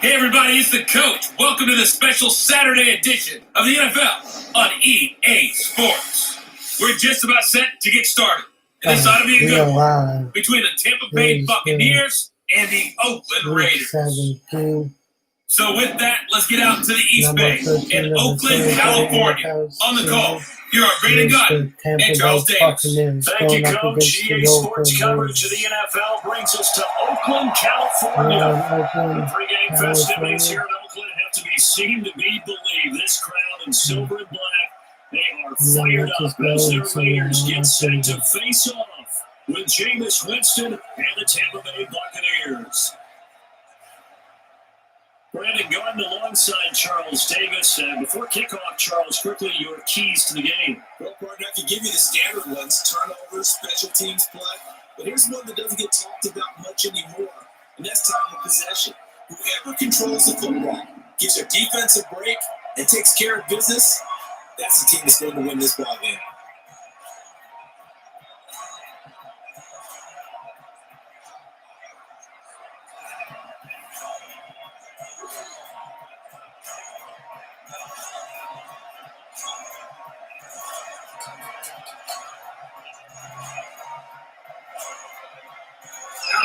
Hey everybody, it's the coach. Welcome to the special Saturday edition of the NFL on EA Sports. We're just about set to get started. And this ought to be a good one between the Tampa Bay Buccaneers and the Oakland Raiders. So with that, let's get out to the East Bay in Oakland, California. On the call, here are Brandon Gunn and Charles Davis. Thank you, Coach. EA Sports coverage of the NFL brings us to Oakland, California. The pregame festivities here in Oakland have to be seen to be believed. This crowd in silver and black, they are fired up as their Raiders get set to face off with Jameis Winston and the Tampa Bay Buccaneers. Brandon Gunn alongside Charles Davis. Before kickoff, Charles, quickly your keys to the game. Well, partner, I can give you the standard ones: turnovers, special teams play. But here's one that doesn't get talked about much anymore, and that's time of possession. Whoever controls the football, gives their defense a break, and takes care of business, that's the team that's going to win this ball game.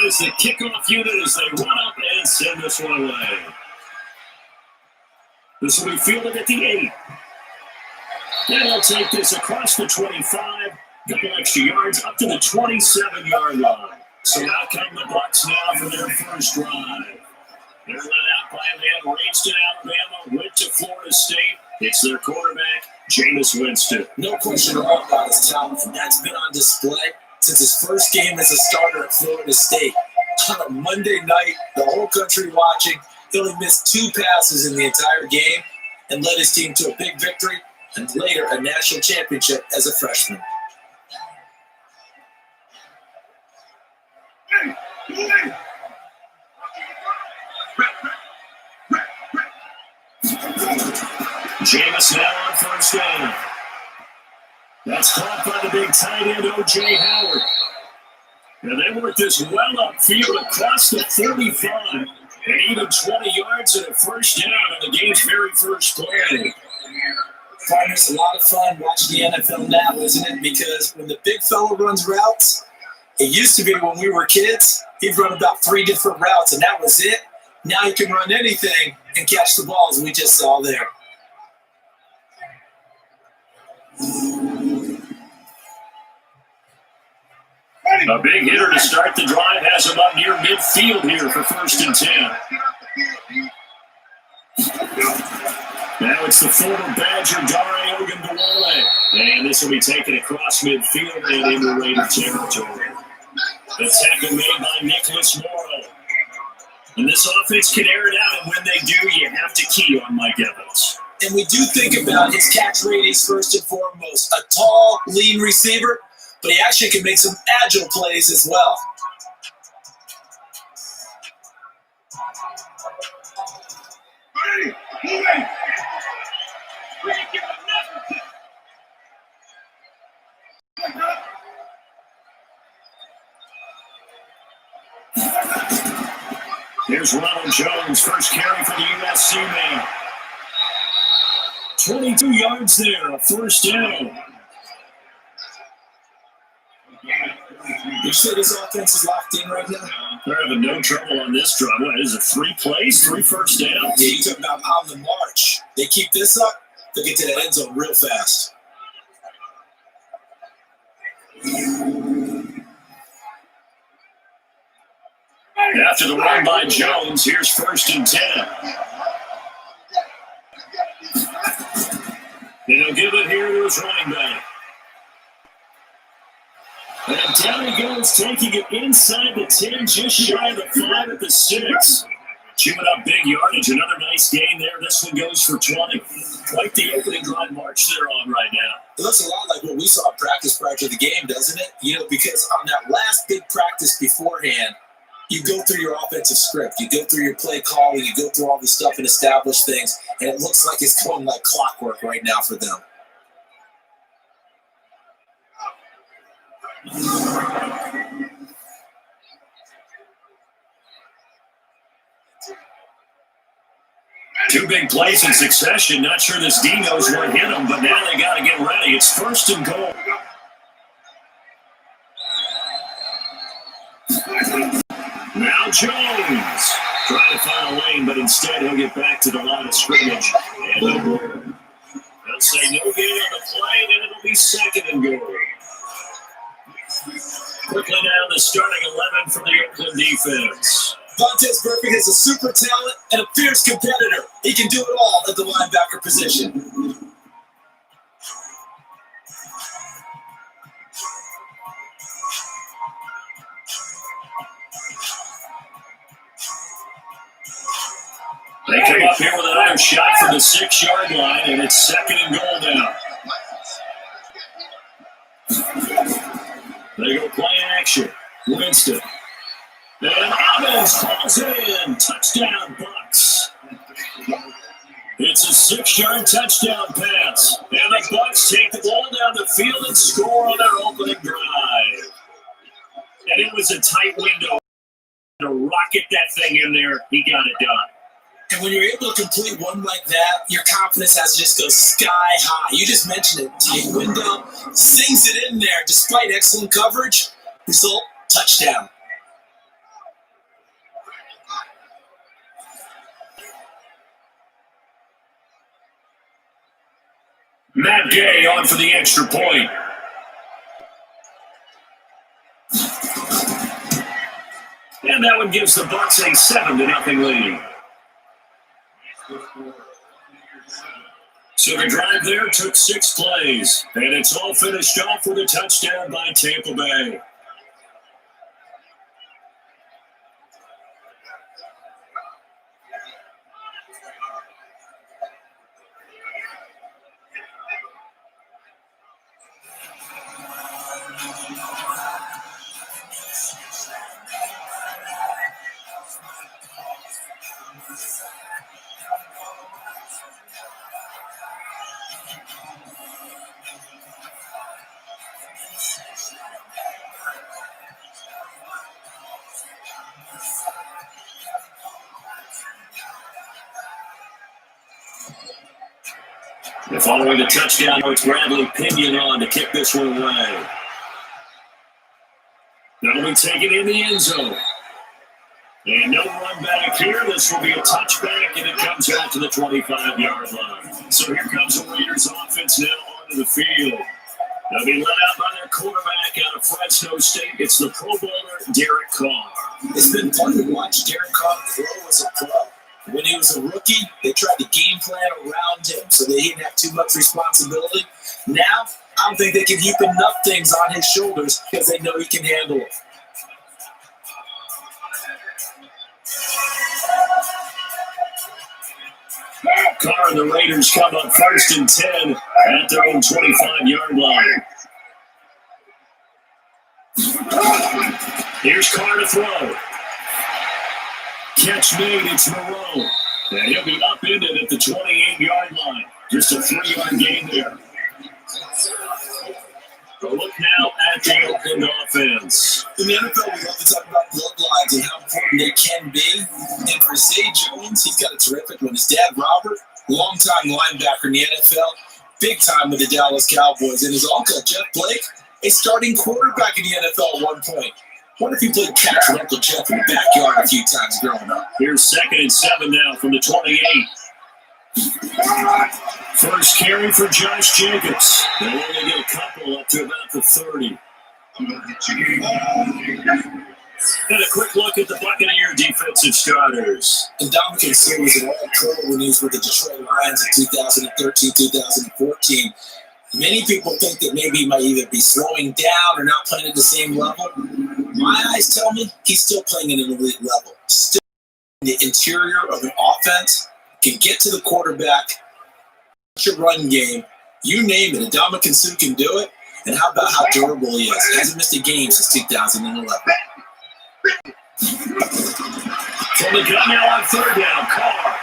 Is the kickoff unit as they run up and send this one away. This will be fielded at the 8. Then they'll take this across the 25, couple extra yards up to the 27-yard line. So out come the Bucs now for their first drive. They're led out by a man raised in Alabama, went to Florida State. It's their quarterback, Jameis Winston. No question about his talent, and that's been on display since his first game as a starter at Florida State. On a Monday night, the whole country watching, he only missed 2 passes in the entire game and led his team to a big victory and later a national championship as a freshman. Jameis now on first down. That's caught by the big tight end, O.J. Howard. And they work this well upfield across the 35. And even 20 yards and a first down on the game's very first play. Partners, a lot of fun watching the NFL now, isn't it? Because when the big fella runs routes, it used to be when we were kids, he'd run about 3 different routes, and that was it. Now he can run anything and catch the balls we just saw there. A big hitter to start the drive has him up near midfield here for 1st and 10. Now it's the former Badger, Dare Ogunbowale. And this will be taken across midfield and into Raider territory. The tackle made by Nicholas Morrow. And this offense can air it out, and when they do, you have to key on Mike Evans. And we do think about his catch radius first and foremost. A tall, lean receiver, but he actually can make some agile plays as well. Here's Ronald Jones, first carry for the USC man. 22 yards there, a first down. You say this offense is locked in right now? They're having no trouble on this drive. What is it, 3 plays, 3 first downs? Yeah, you talk about on the march. They keep this up, they'll get to the end zone real fast. After the run by Jones, here's 1st and 10. And he'll give it here to his running back. And down he goes, taking it inside the 10, just shy of the 5 at the 6. Chewing up big yardage, another nice gain there. This one goes for 20. Quite the opening drive march they're on right now. It looks a lot like what we saw in practice prior to the game, doesn't it? You know, because on that last big practice beforehand, you go through your offensive script, you go through your play calling, you go through all this stuff and establish things, and it looks like it's going like clockwork right now for them. Two big plays in succession. Not sure this D knows where to hit them, but now they got to get ready. It's 1st and goal. Now Jones trying to find a lane, but instead he'll get back to the line of scrimmage. And they'll say no gain on the play, and it'll be 2nd and goal. Quickly down the starting 11 from the Oakland defense. Vontaze Burfict is a super talent and a fierce competitor. He can do it all at the linebacker position. They come up here with another shot from the 6-yard line, and it's 2nd and goal now. They go play action. Winston. And Evans calls in. Touchdown, Bucs. It's a 6-yard touchdown pass. And the Bucs take the ball down the field and score on their opening drive. And it was a tight window. To rocket that thing in there, he got it done. And when you're able to complete one like that, your confidence has to just go sky high. You just mentioned it. Tight window, sings it in there despite excellent coverage. Result, touchdown. Matt Gay on for the extra point. And that one gives the Bucs a 7-0 lead. So the drive there took 6 plays, and it's all finished off with a touchdown by Tampa Bay. And following the touchdown, it's Bradley Pinion on to kick this one away. That'll be taken in the end zone. And no run back here. This will be a touchback, and it comes out to the 25-yard line. So here comes the Raiders offense now onto the field. They'll be led out by their quarterback out of Fresno State. It's the Pro Bowler, Derek Carr. It's been fun to watch Derek Carr grow as a pro. When he was a rookie, they tried to game plan around him so they didn't have too much responsibility. Now, I don't think they can heap enough things on his shoulders because they know he can handle it. Carr and the Raiders come up 1st and 10 at their own 25-yard line. Here's Carr to throw. Catch made, it's Moreau. And he'll be upended at the 28-yard line. Just a 3-yard gain there. But look now at the Oakland offense. In the NFL, we love to talk about bloodlines and how important they can be. And for Zay Jones, he's got a terrific one. His dad, Robert, longtime linebacker in the NFL, big time with the Dallas Cowboys. And his uncle, Jeff Blake, a starting quarterback in the NFL at one point. What if he played catch with Uncle Jeff in the backyard a few times growing up? Here's 2nd and 7 now from the 28. First carry for Josh Jacobs. They'll only get a couple up to about the 30. And a quick look at the Buccaneer defensive starters. And Dominican Sue was an all-pro when he was with the Detroit Lions in 2013, 2014. Many people think that maybe he might either be slowing down or not playing at the same level. My eyes tell me he's still playing at an elite level. Still in the interior of an offense, can get to the quarterback, your run game, you name it. Dominican Sue can do it. And how about how durable he is? He hasn't missed a game since 2011. From the gun now on 3rd down, Carr.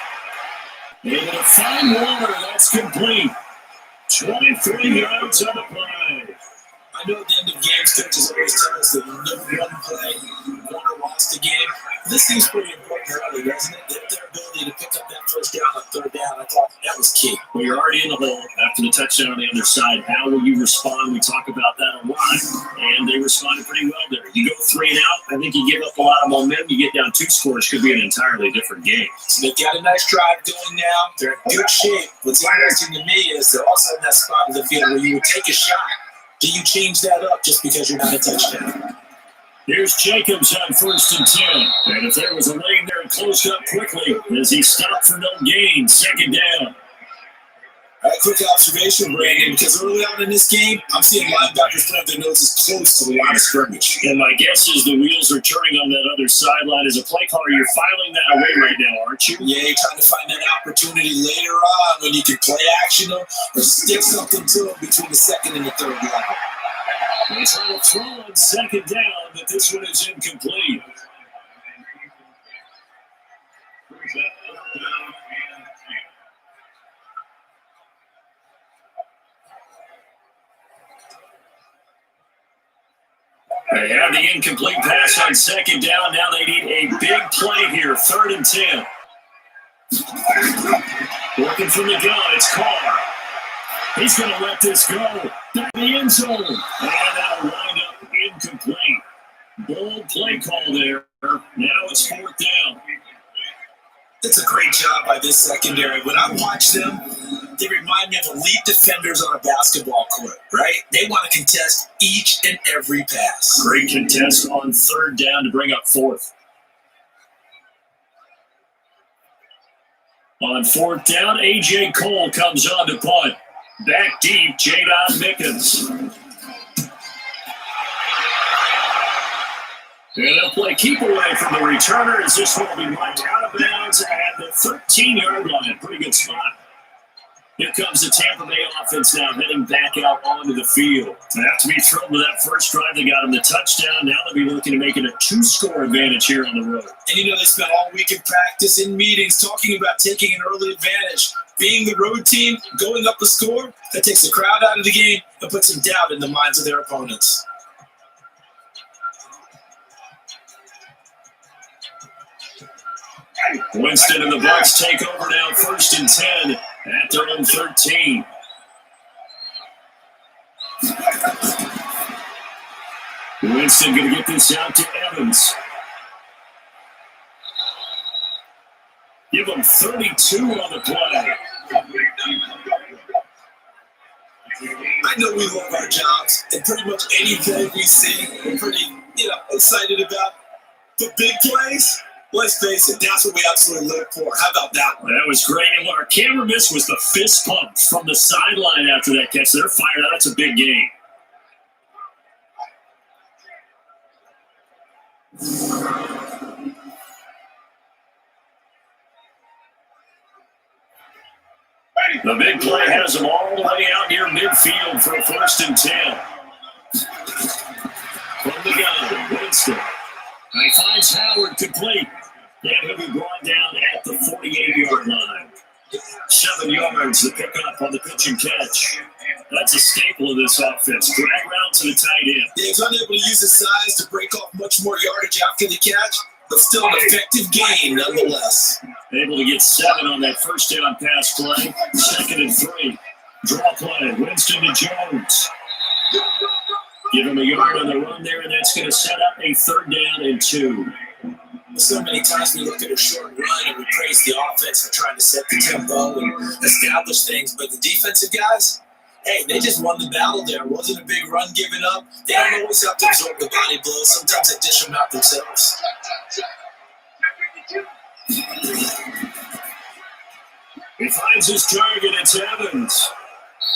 Able to find Warner, that's complete. 23 yards on the play. I know at the end of games, coaches always tell us that no one play, Warner lost the game. This seems pretty important early, doesn't it? Their ability ability to pick up that first down on third down, I thought that was key. Well, you're already in the hole after the touchdown on the other side. How will you respond? We talk about that a lot, and they responded pretty well there. You go 3 and out, I think you give up a lot of momentum. You get down 2 scores, could be an entirely different game. So they've got a nice drive going now. They're in good shape. What's interesting to me is they're also in that spot of the field where you would take a shot. Do you change that up just because you're not a touchdown? Here's Jacobs on 1st and 10. And if there was a lane there, it closed up quickly as he stopped for no gain. 2nd down. All right, quick observation, Brandon, because early on in this game, I'm seeing linebackers put their noses close to the line of scrimmage. And my guess is the wheels are turning on that other sideline. As a play caller, you're filing that away right now, aren't you? Yeah, you're trying to find that opportunity later on when you can play action them or stick something to them between the 2nd and the 3rd line. They try to throw on 2nd down, but this one is incomplete. They have the incomplete pass on 2nd down. Now they need a big play here. 3rd and 10. Working from the gun, it's Carr. He's going to let this go. Down the end zone. And that'll wind up incomplete. Bold play call there. Now it's 4th down. That's a great job by this secondary. When I watch them, they remind me of elite defenders on a basketball court, right? They want to contest each and every pass. Great contest on 3rd down to bring up 4th. On 4th down, A.J. Cole comes on to punt. Back deep, Jadon Mickens. And they'll play keep away from the returner as this one will be marked out of bounds at the 13-yard line. Pretty good spot. Here comes the Tampa Bay offense now heading back out onto the field. They have to be thrilled with that first drive. They got them the touchdown. Now they'll be looking to make it a 2-score advantage here on the road. And you know, they spent all week in practice, in meetings, talking about taking an early advantage. Being the road team, going up a score, that takes the crowd out of the game and puts some doubt in the minds of their opponents. Winston and the Bucs take over now, 1st and 10 at their own 13. Winston going to get this out to Evans. Give him 32 on the play. I know we love our jobs, and pretty much any play we see, we're pretty, excited about. But big plays, let's face it, that's what we absolutely live for. How about that one? That was great. And what our camera missed was the fist pump from the sideline after that catch. They're fired out. That's a big game. The big play has them all the way out near midfield for a 1st and 10. From the gun, Winston. He finds Howard complete. And he'll be brought down at the 48-yard line. 7 yards to pick up on the pitch and catch. That's a staple of this offense. Drag route to the tight end. Yeah, he's unable to use his size to break off much more yardage after the catch, but still an effective gain nonetheless. Able to get 7 on that first down pass play. 2nd and 3. Draw play. Winston to Jones. Give him a yard on the run there, and that's going to set up a 3rd down and 2. So many times we look at a short run and we praise the offense for trying to set the tempo and establish things, but the defensive guys, hey, they just won the battle there. It wasn't a big run given up. They don't always have to absorb the body blows. Sometimes they dish them out themselves. He finds his target. It's Evans.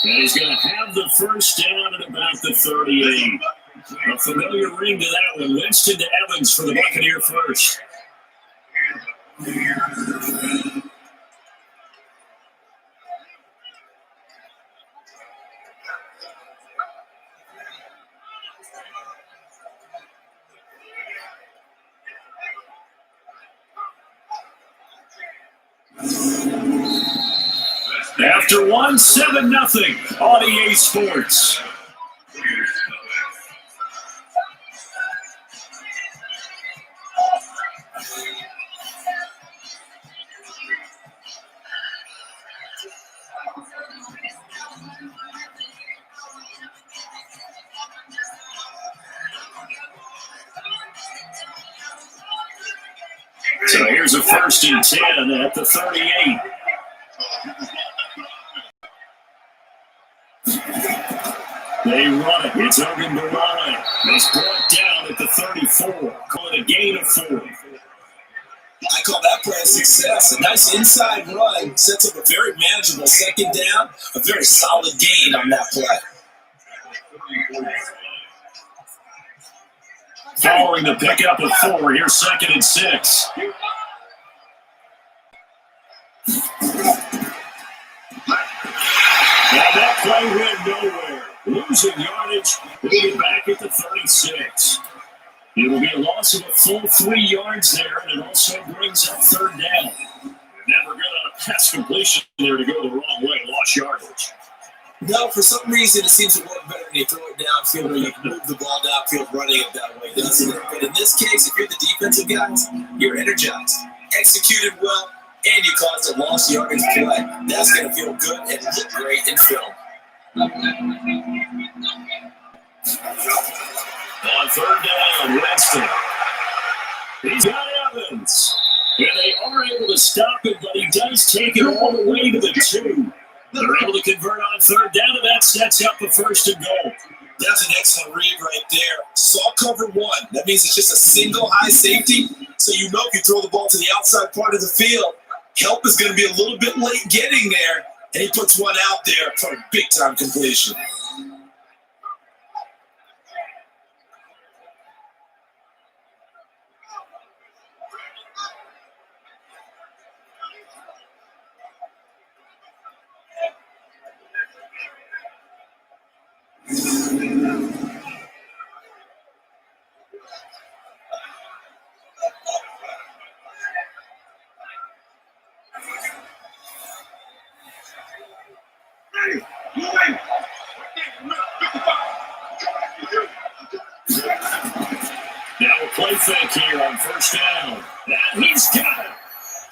And he's going to have the first down at about the 38. A familiar ring to that one. Winston to Evans for the Buccaneer first. After 1, 7-0 on EA Sports. So here's a 1st and 10 at the 38. They run it. It's Ogun Barane. It's brought down at the 34. Calling a gain of 4. I call that play a success. A nice inside run sets up a very manageable 2nd down. A very solid gain on that play. Following the pickup of 4, here's 2nd and 6. Now that play went nowhere. Losing yardage, it'll be back at the 36. It will be a loss of a full 3 yards there, and it also brings up 3rd down. Never good on a pass completion there to go the wrong way, lost yardage. No, for some reason it seems to work better when you throw it downfield or you can move the ball downfield running it that way, doesn't it? But in this case, if you're the defensive guys, you're energized, executed well, and you caused a lost yardage play. That's going to feel good and look great in film. On 3rd down, Winston. He's got Evans. And they are able to stop it, but he does take it all the way to the 2. They're able to convert on 3rd down, and that sets up the 1st and goal. That's an excellent read right there. Saw cover 1. That means it's just a single high safety. So you know if you throw the ball to the outside part of the field, help is going to be a little bit late getting there. And he puts one out there for a big-time completion. Now a play fake here on 1st down. And he's got it.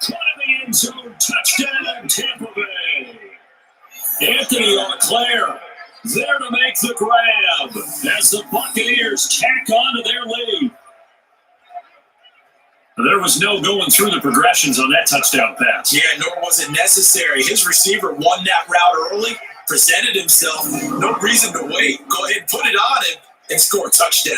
Climbing end zone, touchdown, Tampa Bay. Anthony Auclair there to make the grab as the Buccaneers tack on to their lead. There was no going through the progressions on that touchdown pass. Yeah, nor was it necessary. His receiver won that route early, presented himself. No reason to wait. Go ahead and put it on him and score a touchdown.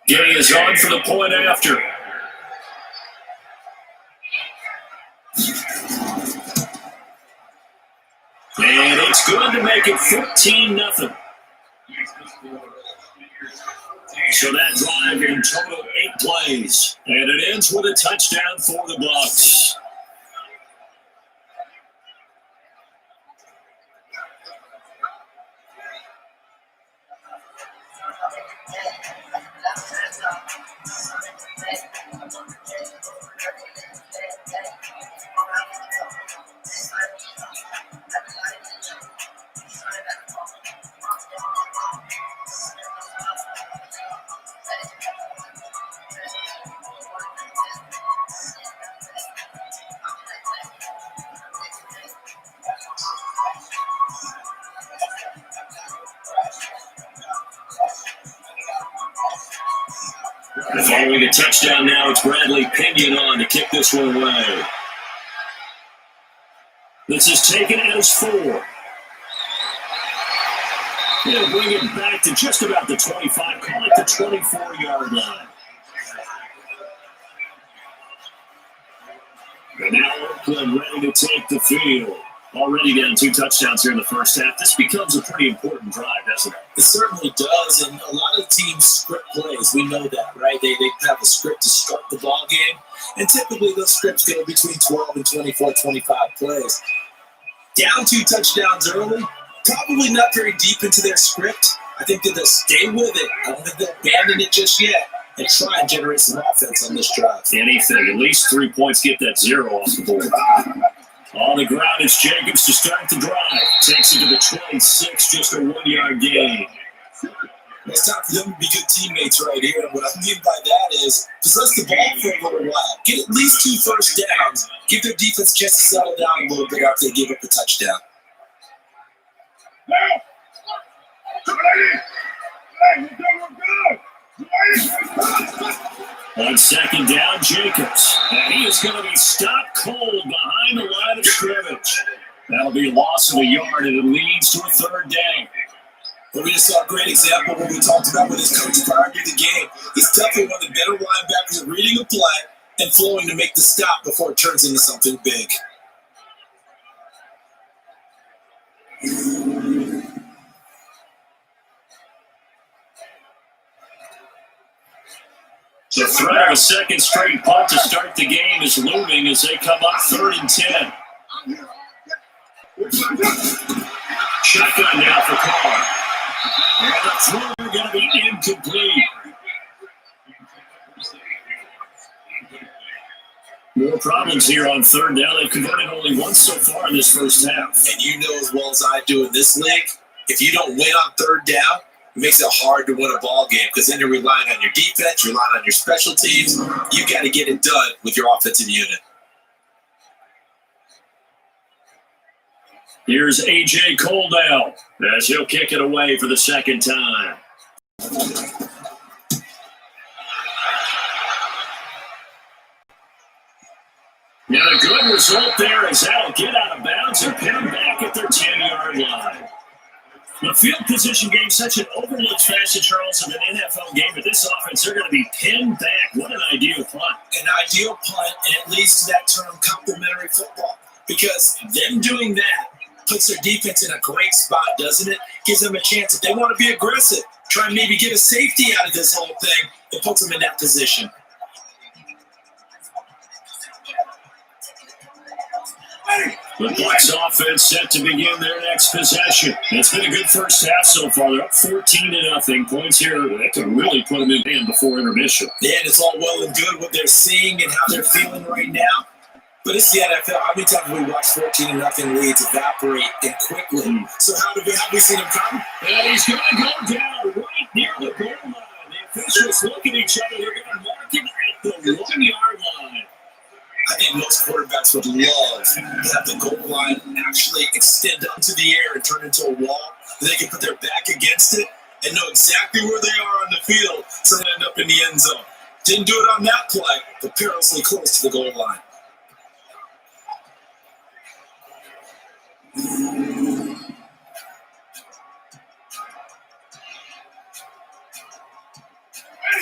Gay is on for the point after. And it's good to make it 14-0. So that drive in total 8 plays. And it ends with a touchdown for the Bucs. Following a touchdown now, it's Bradley Pinion on to kick this one away. This is taken as 4. They'll bring it back to just about the 25, call it the 24-yard line. And now Oakland ready to take the field. Already down 2 touchdowns here in the first half. This becomes a pretty important drive, doesn't it? It certainly does, and a lot of teams script plays. We know that, right? They have a script to start the ball game, and typically those scripts go between 12 and 24, 25 plays. Down 2 touchdowns early, probably not very deep into their script. I think that they'll stay with it. I don't think they'll abandon it just yet and try and generate some offense on this drive. Anything, at least 3 points, get that 0 off the board. On the ground, it's Jacobs to start the drive. Takes it to the 26, just a 1-yard gain. It's time for them to be good teammates right here. And what I mean by that is possess the ball for a little while. Get at least 2 first downs. Give their defense a chance to settle down a little bit after they give up the touchdown. On second down, Jacobs. And he is going to be stopped cold behind the line of scrimmage. That'll be a loss of a yard, and it leads to a third down. But we just saw a great example of what we talked about with his coach prior to the game. He's definitely one of the better linebackers at reading a play and flowing to make the stop before it turns into something big. The threat of a second straight punt to start the game is looming as they come up 3rd and 10. Shotgun now for Carr. And the throw going to be incomplete. More problems here on 3rd down. They've converted only once so far in this first half. And you know as well as I do in this league, if you don't win on 3rd down, it makes it hard to win a ball game because then you're relying on your defense, you're relying on your special teams. You got to get it done with your offensive unit. Here's A.J. Coldell as he'll kick it away for the second time. Now a good result there as that'll get out of bounds and pin them back at their 10-yard line. The field position game is such an overlooked facet, Charles, of an NFL game, but this offense, they're going to be pinned back. What an ideal punt. An ideal punt, and it leads to that term complementary football because them doing that puts their defense in a great spot, doesn't it? Gives them a chance. If they want to be aggressive, try and maybe get a safety out of this whole thing, it puts them in that position. The Bucs offense set to begin their next possession. It's been a good first half so far. They're up 14-0. Points here that can really put them in hand before intermission. Yeah, and it's all well and good what they're seeing and how they're feeling right now. But it's the NFL. How many times have we watched 14-0 leads evaporate and quickly? So have we seen him come? And he's going to go down right near the goal line. The officials look at each other. They're going to mark him at the 1-yard line. I think most quarterbacks would love to have the goal line actually extend up to the air and turn into a wall. They can put their back against it and know exactly where they are on the field so they end up in the end zone. Didn't do it on that play, but perilously close to the goal line.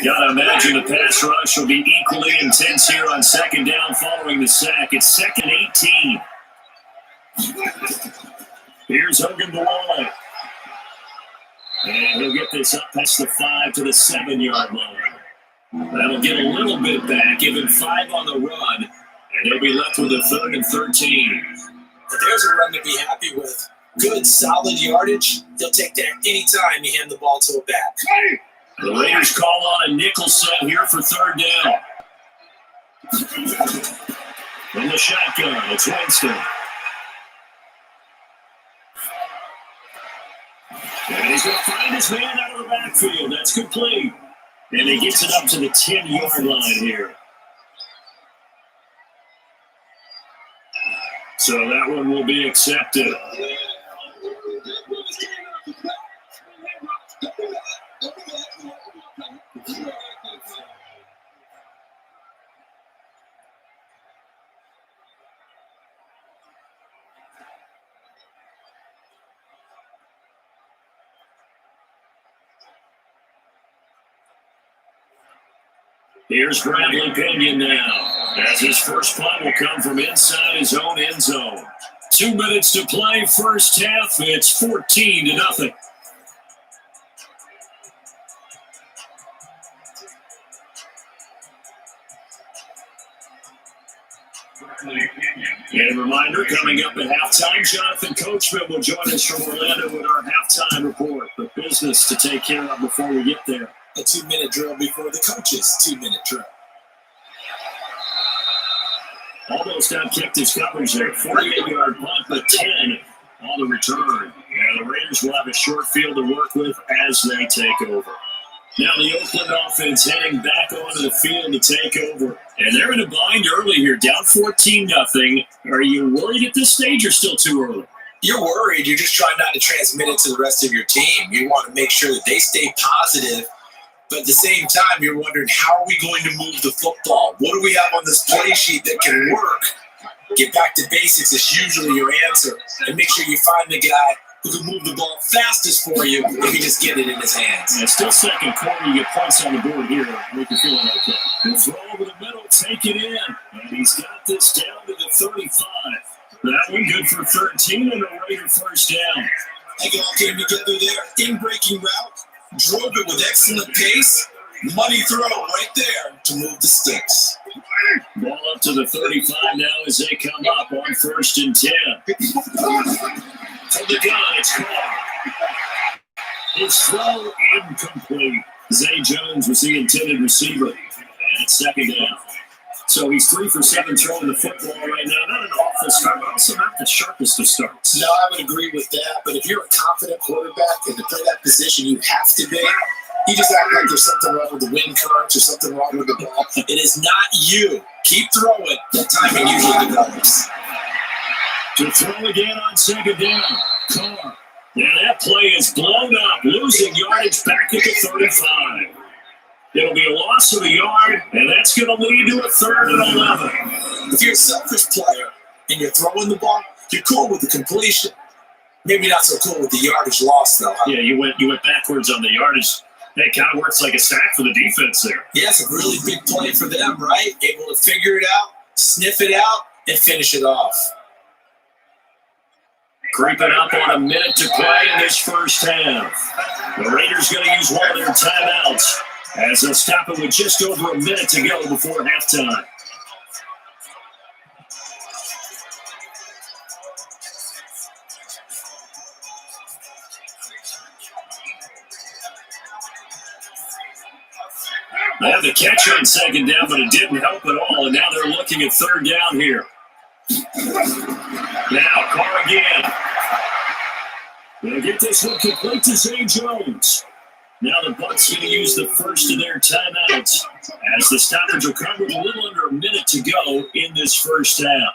Gotta imagine the pass rush will be equally intense here on second down following the sack. It's 2nd 18. Here's Hogan Bawala. And he'll get this up past the 5 to the 7-yard line. That'll get a little bit back, give him 5 on the run, and they'll be left with a 3rd and 13. But there's a run to be happy with. Good, solid yardage. They'll take that anytime you hand the ball to a back. The Raiders call on a nickel set here for 3rd down. In the shotgun, it's Winston. And he's going to find his man out of the backfield. That's complete. And he gets it up to the 10-yard line here. So that one will be accepted. Here's Bradley Pinion now, as his first punt will come from inside his own end zone. 2 minutes to play, first half. It's 14-0. And a reminder, coming up at halftime, Jonathan Coachman will join us from Orlando with our halftime report. The business to take care of before we get there. A 2-minute drill before the coach's 2-minute drill. Almost outkicked his coverage there. 48-yard punt, but 10 on the return. And the Raiders will have a short field to work with as they take over. Now the Oakland offense heading back onto the field to take over. And they're in a bind early here, down 14-0. Are you worried at this stage or still too early? You're worried. You're just trying not to transmit it to the rest of your team. You want to make sure that they stay positive. But at the same time, you're wondering, how are we going to move the football? What do we have on this play sheet that can work? Get back to basics is usually your answer. And make sure you find the guy who can move the ball fastest for you if you just get it in his hands. Yeah, still second quarter. You get points on the board here. Make you feel okay. He'll throw over the middle, take it in. And he's got this down to the 35. That one good for 13 and a Raider first down. It all came together there. In-breaking route. Drove it with excellent pace. Money throw right there to move the sticks. Ball up to the 35 now as they come up on 1st and 10. From the gun, it's Carr. His throw incomplete. Zay Jones was the intended receiver. And it's 2nd down. So he's 3 for 7 throwing the football right now. Not an awful start, but also not the sharpest of starts. No, I would agree with that. But if you're a confident quarterback and to play that position, you have to be. You just act like there's something wrong with the wind currents or something wrong with the ball. It is not you. Keep throwing. That timing usually develops. To throw again on 2nd down. Carr. Yeah, that play is blown up, losing yardage back at the 35. It'll be a loss of a yard, and that's going to lead to a 3rd and 11. If you're a selfish player and you're throwing the ball, you're cool with the completion. Maybe not so cool with the yardage loss, though. Huh? Yeah, you went backwards on the yardage. It kind of works like a sack for the defense there. Yeah, it's a really big play for them, right? Able to figure it out, sniff it out, and finish it off. Creeping up on a minute to play in this first half. The Raiders going to use one of their timeouts as they'll stop it with just over a minute to go before halftime. They had the catch on 2nd down, but it didn't help at all, and now they're looking at 3rd down here. Now, Carr again. They'll get this one complete to Zay Jones. Now the Bucs going to use the first of their timeouts as the stoppage will come with a little under a minute to go in this first half.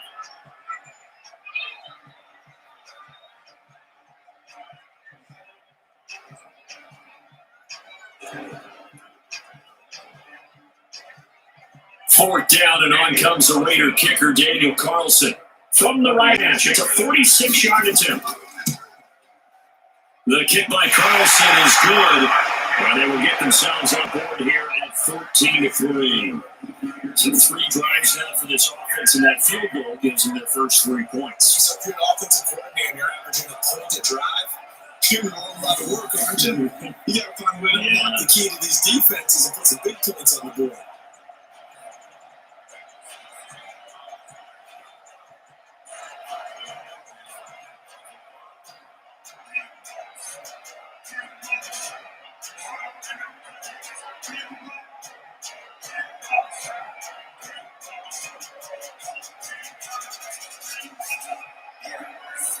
Fourth down, and on comes the Raider kicker, Daniel Carlson. From the right edge, it's a 46-yard attempt. The kick by Carlson is good, and they will get themselves on board here at 14-3. So 3 drives now for this offense, and that field goal gives them their first 3 points. So if you're an offensive coordinator and you're averaging a point to drive, you're doing a lot of work, aren't you? You got to find a way to unlock the key to these defenses and put some big points on the board.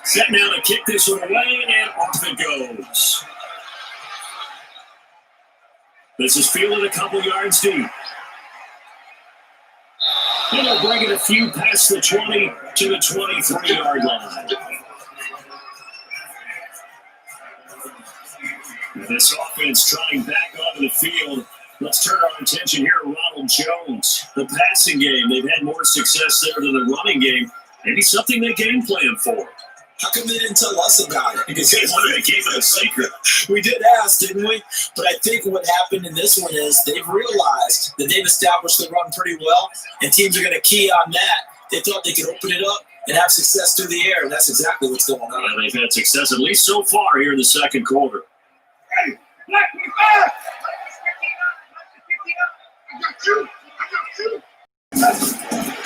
Set now to kick this one away, and off it goes. This is fielded a couple yards deep. And they'll bring it a few past the 20 to the 23-yard line. And this offense trying back onto the field. Let's turn our attention here to Ronald Jones. The passing game, they've had more success there than the running game. Maybe something they game plan for. How come they didn't tell us about it? Because they wanted to keep it a secret. We did ask, didn't we? But I think what happened in this one is they've realized that they've established the run pretty well, and teams are going to key on that. They thought they could open it up and have success through the air, and that's exactly what's going on. Yeah, they've had success, at least so far, here in the second quarter.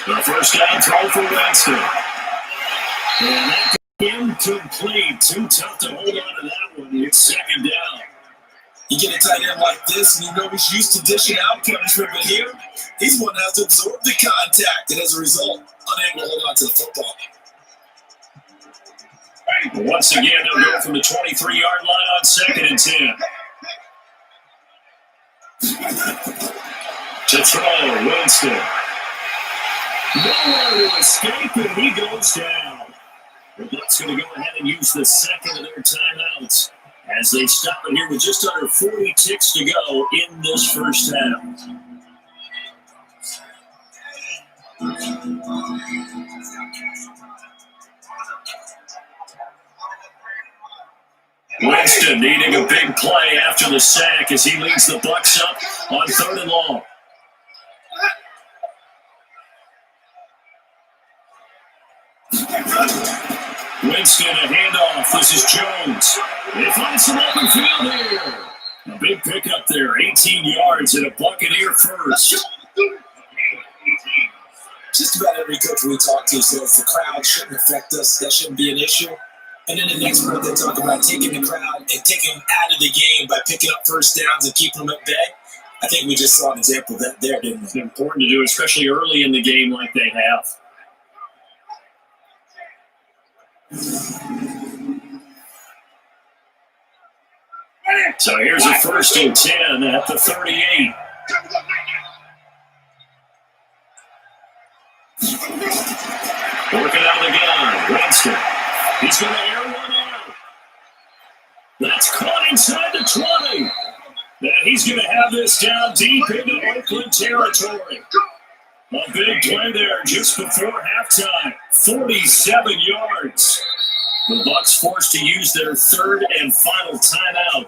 The first down throw for Winston. And that incomplete. Too tough to hold on to that one. It's 2nd down. You get a tight end like this, and you know he's used to dishing out punishment, but here, he's one that has to absorb the contact, and as a result, unable to hold on to the football. Once again, they'll go from the 23-yard line on 2nd and 10. To throw, Winston. Nowhere to escape, and he goes down. The Bucs going to go ahead and use the second of their timeouts as they stop it here with just under 40 ticks to go in this first half. Winston needing a big play after the sack as he leads the Bucs up on 3rd and long. Winston, a handoff. This is Jones. They find some open field here. A big pickup there, 18 yards and a Buccaneer first. Just about every coach we talk to says the crowd shouldn't affect us. That shouldn't be an issue. And then the next part they talk about taking the crowd and taking them out of the game by picking up first downs and keeping them at bay. I think we just saw an example of that there, didn't we? It's important to do, especially early in the game like they have. So here's a 1st and 10 at the 38. Working out of the gun, Winston. He's going to air one out. That's caught inside the 20. And he's going to have this down deep into Oakland territory. A big play there just before halftime. 47 yards. The Bucs forced to use their 3rd and final timeout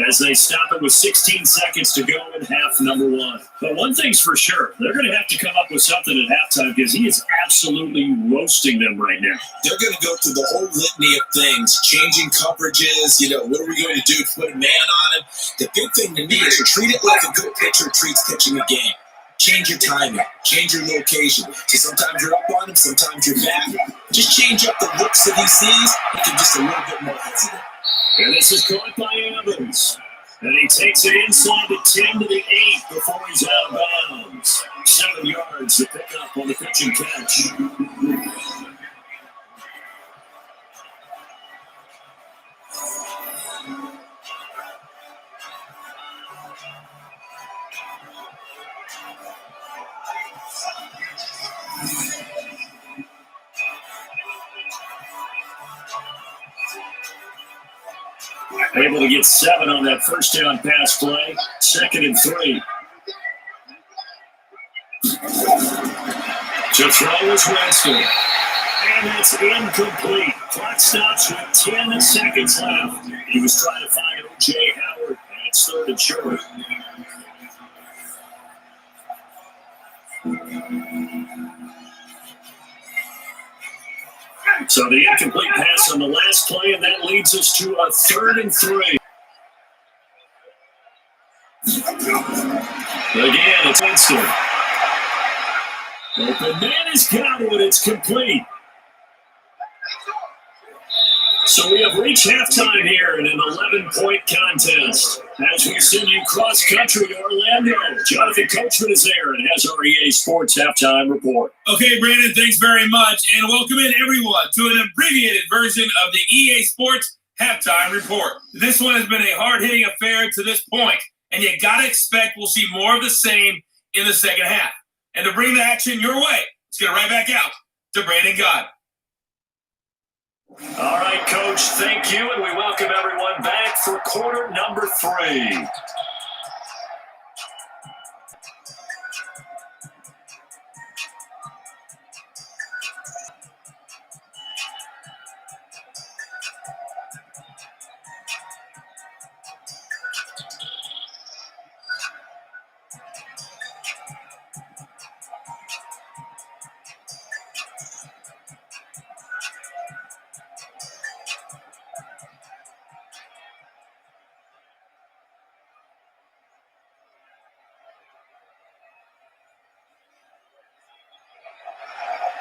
as they stop it with 16 seconds to go in half number 1. But one thing's for sure, they're going to have to come up with something at halftime because he is absolutely roasting them right now. They're going to go through the whole litany of things, changing coverages, what are we going to do to put a man on him? The big thing to me is to treat it like a good pitcher treats pitching a game. Change your timing, change your location. So sometimes you're up on him, sometimes you're back. Just change up the looks that he sees, make him just a little bit more hesitant. And this is caught by Evans. And he takes it inside the 10 to the 8 before he's out of bounds. 7 yards to pick up on the pitch and catch. Able to get 7 on that first down pass play. 2nd and 3. To throw is Winston. And it's incomplete. Clock stops with 10 seconds left. He was trying to find O.J. Howard, and it's 3rd and short. So the incomplete pass on the last play, and that leads us to a 3rd and 3. Again, it's Winston. Open man is Godwin. It's complete. So we have reached halftime here in an 11-point contest. As we send you cross-country to Orlando, Jonathan Coachman is there and has our EA Sports halftime report. Okay, Brandon, thanks very much. And welcome in, everyone, to an abbreviated version of the EA Sports halftime report. This one has been a hard-hitting affair to this point, and you got to expect we'll see more of the same in the second half. And to bring the action your way, let's get it right back out to Brandon God. All right, Coach, thank you, and we welcome everyone back for quarter number 3.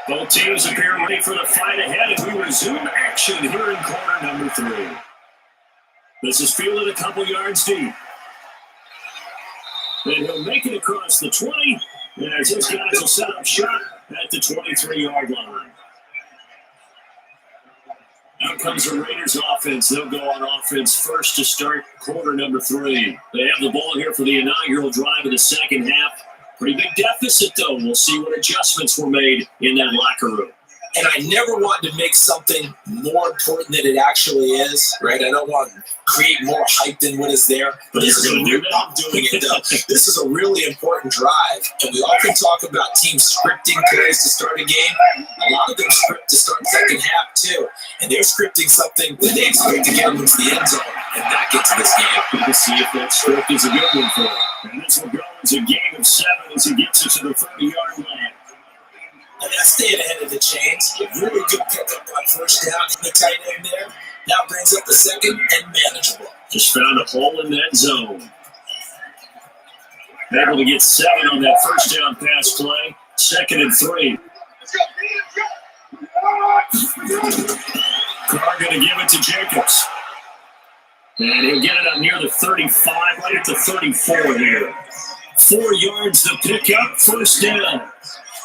Both teams appear ready for the fight ahead, and we resume action here in quarter number 3. This is fielded a couple yards deep. And he'll make it across the 20, as his guys will set up shot at the 23-yard line. Now comes the Raiders offense. They'll go on offense first to start quarter number 3. They have the ball here for the inaugural drive of the second half. Pretty big deficit, though. We'll see what adjustments were made in that locker room. And I never wanted to make something more important than it actually is, right? I don't want to create more hype than what is there. But this is I'm doing it, though. This is a really important drive. And we often talk about teams scripting plays to start a game. A lot of them script to start second half, too. And they're scripting something that they expect to get them into the end zone and back into this game. We'll see if that script is a good one for them. And this will go as a game of 7 as he gets it to the 30-yard line. And that's staying ahead of the chains. Really good pickup on first down. The tight end there. Now brings up the second and manageable. Just found a hole in that zone. Able to get 7 on that first down pass play. 2nd and 3. Carr going to give it to Jacobs. And he'll get it up near the 35, right at the 34 here. 4 yards to pick up, first down.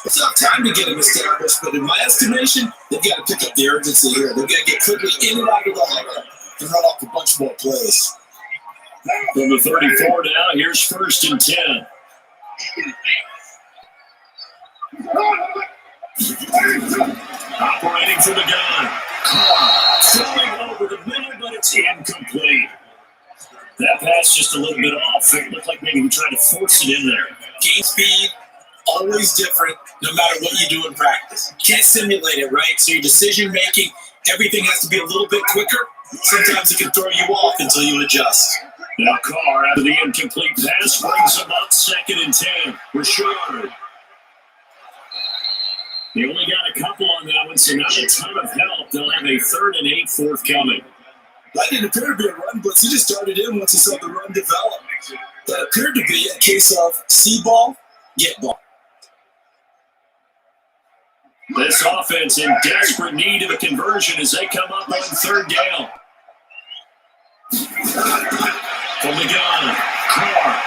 It's not time to get them established, but in my estimation, they've got to pick up the urgency here. They've got to get quickly in and out of the huddle and run off a bunch more plays. From the 34 now, here's 1st and 10. Operating from the gun. Throwing over the middle, but it's incomplete. That pass just a little bit off. It looked like maybe he tried to force it in there. Game speed, always different, no matter what you do in practice. You can't simulate it, right? So your decision making, everything has to be a little bit quicker. Sometimes it can throw you off until you adjust. Now Carr, after the incomplete pass, brings him up 2nd and 10. Rashard. They only got a couple on that one, so not a ton of help. They'll have a 3rd and 8 forthcoming. That didn't appear to be a run blitz. He just started in once he saw the run develop. That appeared to be a case of see ball, get ball. This offense in desperate need of a conversion as they come up on 3rd down. From the gun, Carr.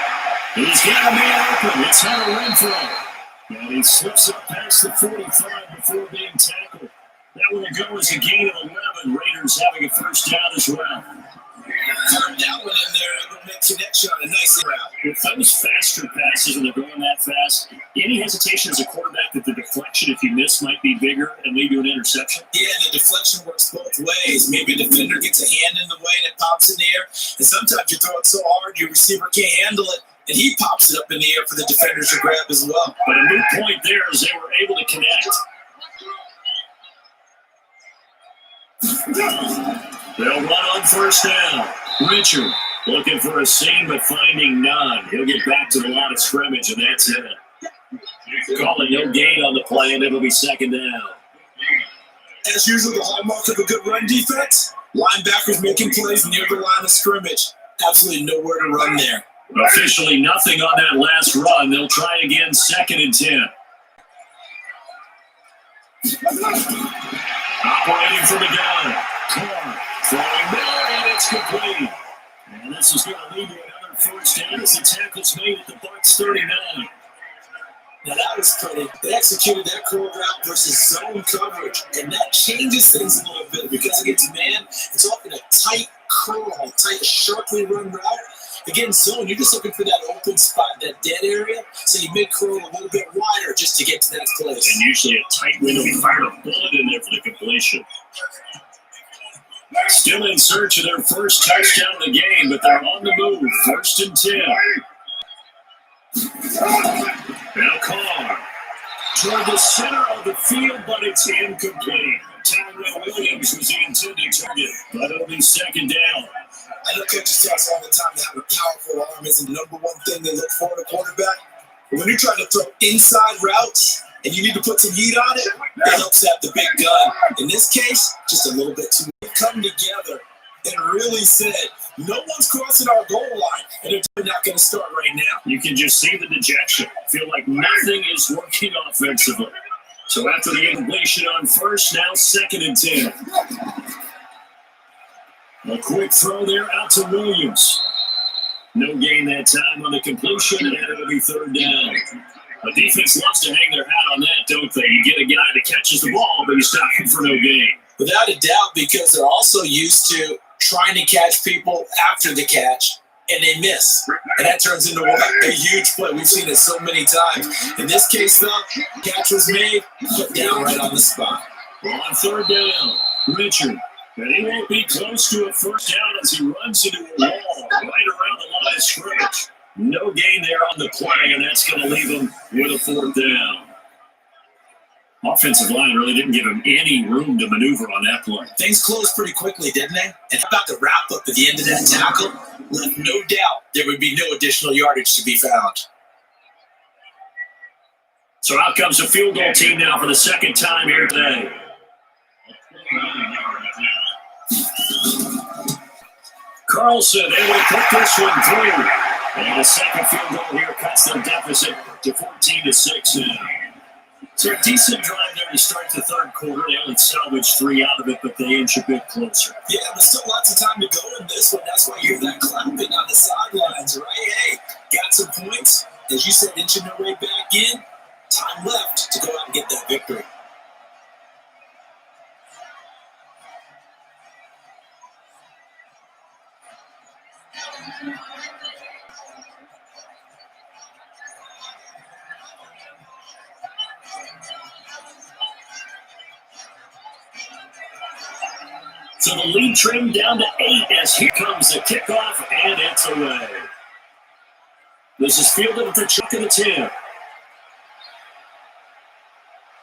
He's got a man open. It's Hunter Renfrow. And he slips up past the 45 before being tackled. That will go as a gain of 11. Raiders having a first down as well. Turned that one in there, able to make connection on a nice route. With those faster passes and they're going that fast, any hesitation as a quarterback that the deflection, if you miss, might be bigger and lead to an interception? Yeah, the deflection works both ways. Maybe a defender gets a hand in the way and it pops in the air. And sometimes you throw it so hard your receiver can't handle it, and he pops it up in the air for the defenders to grab as well. But a moot point there is they were able to connect. They'll run on first down. Richard looking for a seam but finding none. He'll get back to the line of scrimmage, and that's it. Calling no gain on the play, and it'll be 2nd down. As usual, the hallmark of a good run defense, linebackers making plays near the line of scrimmage. Absolutely nowhere to run there. Officially nothing on that last run. They'll try again, 2nd and 10. Operating from the gun. Carr throwing there, and it's complete. And this is going to lead to another first down as the tackle's made at the Bucs 39. Now that was pretty. They executed that curl route versus zone coverage, and that changes things a little bit because against man, it's often a tight curl, tight, sharply run route. Against zone, you're just looking for that open spot, that dead area, so you make curl a little bit wider just to get to that place. And usually a tight window, we fire a bullet in there for the completion. Still in search of their first touchdown of the game, but they're on the move. 1st and 10. Now Carr toward the center of the field, but it's incomplete. Tyrell Williams was the intended target, but it'll be 2nd down. I know coaches tell us all the time that having a powerful arm is the number one thing they look for in a quarterback. But when you're trying to throw inside routes and you need to put some heat on it, it helps have the big gun. In this case, just a little bit too much. Come together and really said, no one's crossing our goal line, and they're not going to start right now. You can just see the dejection. Feel like nothing is working offensively. So after the incompletion on first, now 2nd and 10. A quick throw there out to Williams. No gain that time on the completion, and it'll be 3rd down. The defense loves to hang their hat on that, don't they? You get a guy that catches the ball, but you stop him for no gain. Without a doubt, because they're also used to trying to catch people after the catch, and they miss. And that turns into a huge play. We've seen it so many times. In this case, though, catch was made, put down right on the spot. On third down, Richard. And he won't be close to a first down as he runs into a wall right around the line of scrimmage. No gain there on the play, and that's going to leave him with a fourth down. Offensive line really didn't give him any room to maneuver on that play. Things closed pretty quickly, didn't they? And how about the wrap-up at the end of that tackle? Left no doubt there would be no additional yardage to be found. So out comes the field goal team now for the second time here today. Carlson able to put this one through. And the second field goal here cuts their deficit to 14-6 now. So a decent drive there to start the third quarter. They only salvaged 3 out of it, but they inch a bit closer. Yeah, but still lots of time to go in this one. That's why you hear that clapping on the sidelines, right? Hey, got some points. As you said, inching their way back in. Time left to go out and get that victory. So the lead trimmed down to 8 as here comes the kickoff, and it's away. This is fielded at the chuck of the 10.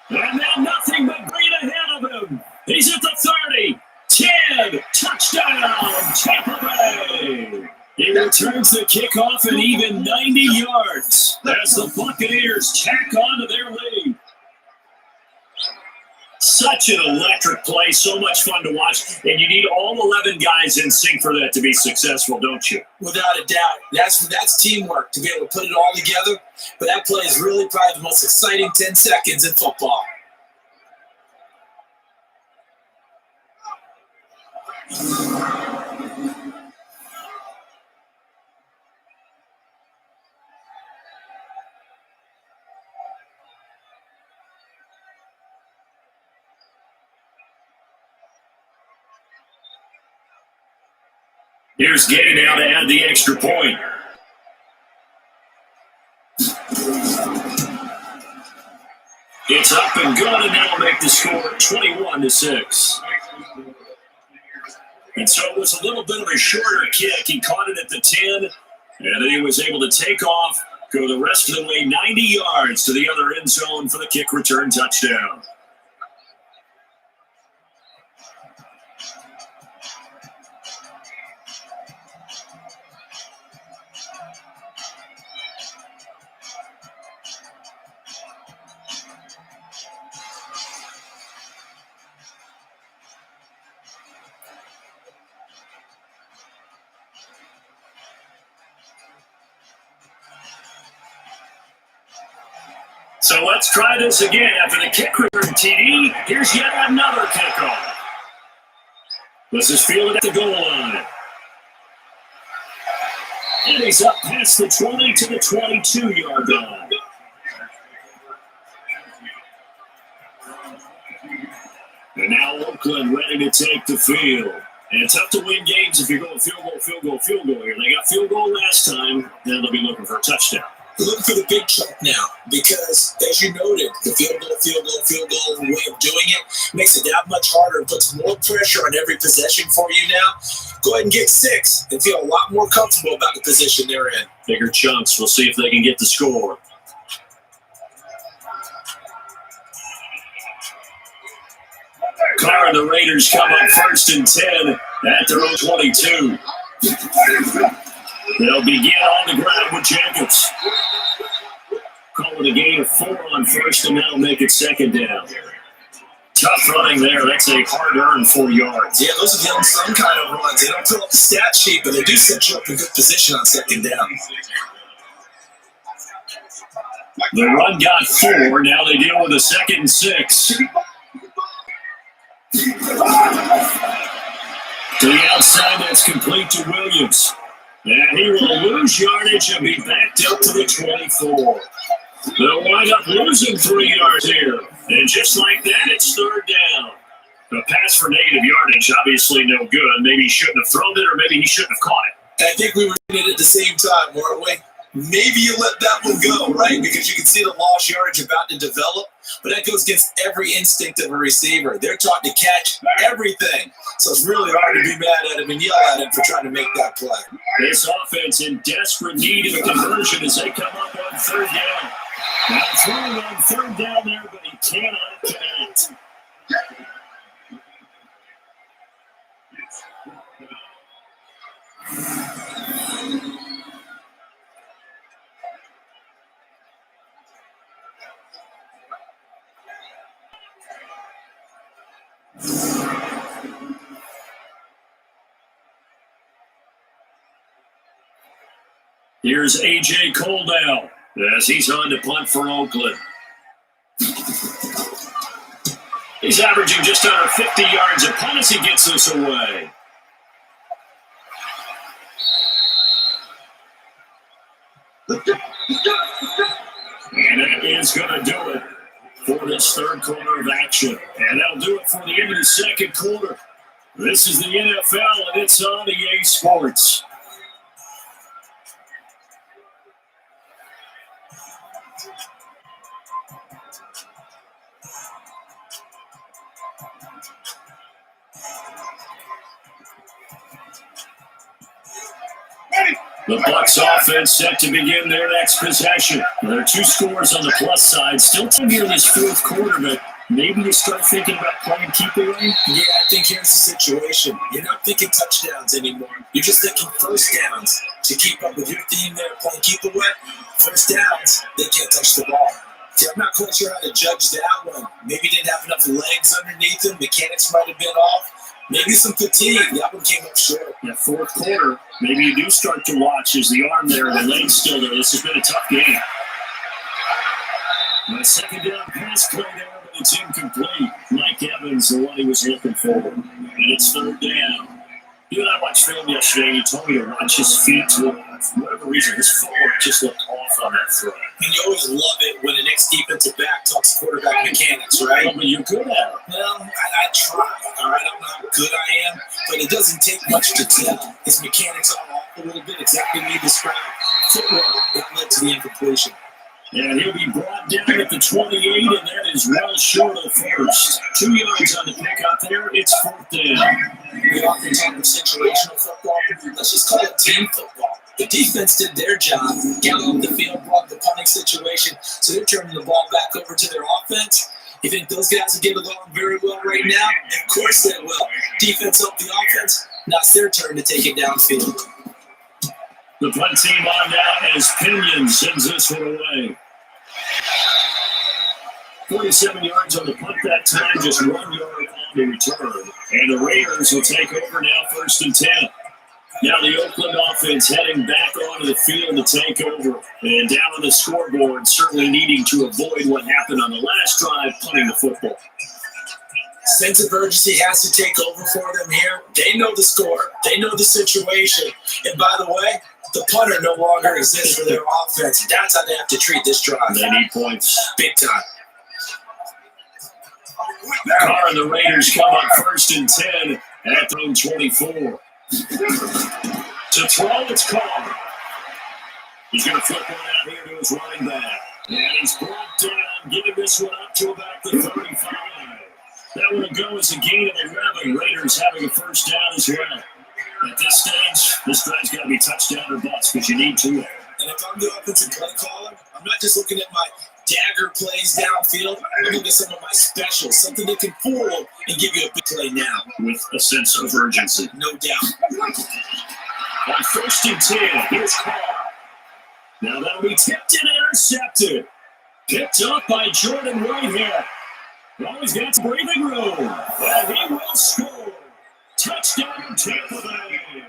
And then nothing but green ahead of him. He's at the 30. 10. Touchdown, Tampa Bay. He returns the kickoff at even 90 yards as the Buccaneers tack on to their lead. Such an electric play, so much fun to watch, and you need all 11 guys in sync for that to be successful, don't you? Without a doubt. That's teamwork to be able to put it all together, but that play is really probably the most exciting 10 seconds in football. Here's Gay now to add the extra point. It's up and good, and that'll make the score 21-6. And so it was a little bit of a shorter kick. He caught it at the 10, and then he was able to take off, go the rest of the way 90 yards to the other end zone for the kick return touchdown. So let's try this again. After the kick return TD, here's yet another kickoff. This is fielded at the goal line. And he's up past the 20 to the 22-yard line. And now Oakland ready to take the field. And it's tough to win games if you're going field goal here. They got field goal last time. Now they'll be looking for a touchdown. Look for the big chunk now because, as you noted, the field goal way of doing it makes it that much harder and puts more pressure on every possession for you now. Go ahead and get 6 and feel a lot more comfortable about the position they're in. Bigger chunks. We'll see if they can get the score. Carr and the Raiders come up 1st and 10 at their own 22. They'll begin on the ground with Jacobs. Call it a gain of 4 on 1st, and that'll make it 2nd down. Tough running there. That's a hard-earned 4 yards. Yeah, those are the unsung kind of runs. They don't fill up the stat sheet, but they do set you up in good position on 2nd down. The run got 4. Now they deal with a 2nd and 6. To the outside, that's complete to Williams. And he will lose yardage and be backed up to the 24. They'll wind up losing 3 yards here. And just like that, it's 3rd down. The pass for negative yardage, obviously no good. Maybe he shouldn't have thrown it, or maybe he shouldn't have caught it. I think we were in it at the same time, weren't we? Maybe you let that one go, right? Because you can see the lost yardage about to develop, but that goes against every instinct of a receiver. They're taught to catch everything. So it's really hard to be mad at him and yell at him for trying to make that play. This offense in desperate need of a conversion as they come up on third down. Now throwing on third down there, but he cannot connect. Here's A.J. Coldell as he's on to punt for Oakland. He's averaging just under 50 yards a punt as he gets this away. And that is going to do it for this third quarter of action. And that'll do it for the end of the second quarter. This is the NFL, and it's on EA Sports. The Bucs offense set to begin their next possession. There are two scores on the plus side. Still time here in this fourth quarter, but maybe you start thinking about playing keep away? Yeah, I think here's the situation. You're not thinking touchdowns anymore. You're just thinking first downs. To keep up with your theme there, playing keep away, first downs, they can't touch the ball. See, I'm not quite sure how to judge that one. Maybe didn't have enough legs underneath him. Mechanics might have been off. Maybe some fatigue. That one came up short. That fourth quarter, maybe you do start to watch as the arm there, the leg's still there. This has been a tough game. And a second down pass play there, but it's incomplete. Mike Evans, the one he was looking for. And it's third down. You and I watched film yesterday, and you told me to watch his feet. For whatever reason, his footwork just looked off on that throw. And you always love it when an ex-defensive back talks quarterback mechanics, right? But you're good at it. Well, I try, all right? I don't know how good I am, but it doesn't take much to tell. His mechanics are off a little bit, exactly what you described. Footwork that led to the incompletion. And he'll be brought down at the 28, and that is well short of first. 2 yards on the pickup there. It's fourth down. We often talk of situational football. Let's just call it team football. The defense did their job, got on the field, brought the punting situation, so they're turning the ball back over to their offense. You think those guys will get along very well right now? Of course they will. Defense helped the offense. Now it's their turn to take it downfield. The punt team on now as Pinion sends this one away. 47 yards on the punt that time, just 1 yard on the return. And the Raiders will take over now, first and 10. Now the Oakland offense heading back onto the field to take over. And down on the scoreboard, certainly needing to avoid what happened on the last drive, punting the football. Sense of urgency has to take over for them here. They know the score. They know the situation. And by the way, the punter no longer exists for their offense. That's how they have to treat this drive. They need points. Big time. Carr and the Raiders come up first and 10 at their own 24. To throw, it's Carr. He's going to flip one out here to his running back. And he's brought down, getting this one up to about the 35. That will go as a gain of 11. Raiders having a first down as well. At this stage, this drive's got to be touchdown or bust because you need to. And if I'm the offensive play caller, I'm not just looking at my dagger plays downfield. I'm looking at some of my specials, something that can fool and give you a big play now. With a sense of urgency. No doubt. On first and 10, here's Carr. Now that'll be tipped and intercepted. Picked up by Jordan Whitehead. Well, he's got some breathing room. And he will score. Touchdown, Tampa Bay.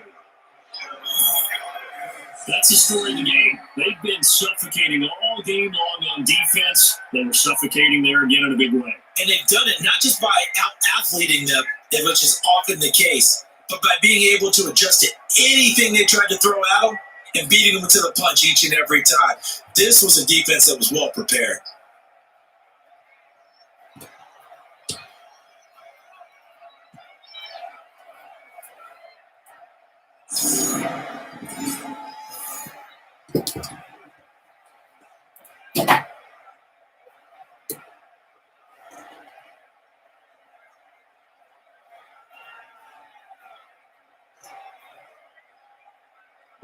That's the story of the game. They've been suffocating all game long on defense. They were suffocating there again in a big way. And they've done it not just by out-athleting them, which is often the case, but by being able to adjust to anything they tried to throw at them and beating them to the punch each and every time. This was a defense that was well prepared.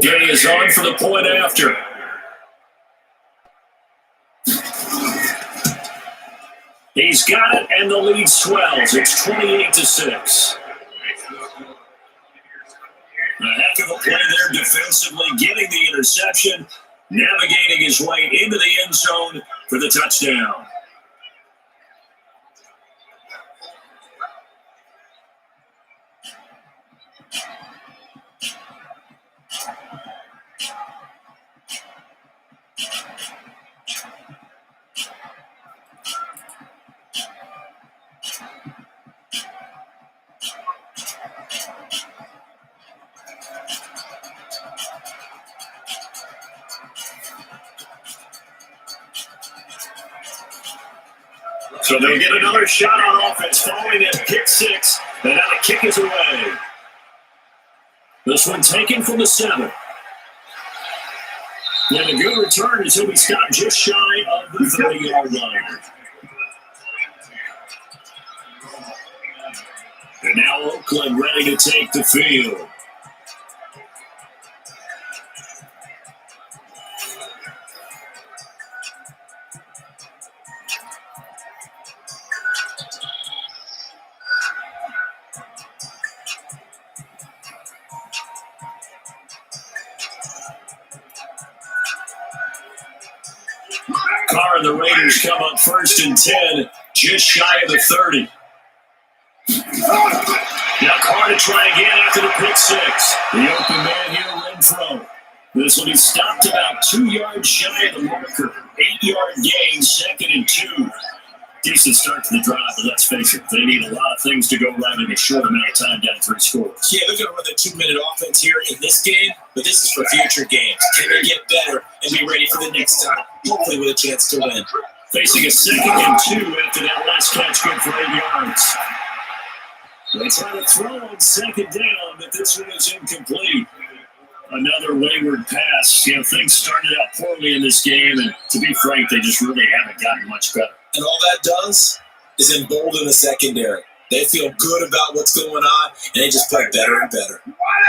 Gay is on for the point after. He's got it, and the lead swells. It's 28-6. A heck of a play there defensively, getting the interception, navigating his way into the end zone for the touchdown. So they'll get another shot on offense following that pick six, and now the kick is away. This one taken from the 7. And a good return until we stop just shy of the 30-yard line. And now Oakland ready to take the field. Carr and the Raiders come up 1st and 10, just shy of the 30. Now Carr to try again after the pick six. The open man here, Renfro. This will be stopped about 2 yards shy of the marker. 8-yard gain, 2nd and 2. Decent start to the drive, but let's face it, they need a lot of things to go right in a short amount of time down 3 scores. Yeah, they're going to run the 2-minute offense here in this game, but this is for future games. Can they get better and be ready for the next time? Hopefully with a chance to win. Facing a 2nd and 2 after that last catch, good for 8 yards. They try to throw on 2nd down, but this one is incomplete. Another wayward pass. You know, things started out poorly in this game, and to be frank, they just really haven't gotten much better. And all that does is embolden the secondary. They feel good about what's going on, and they just play better and better.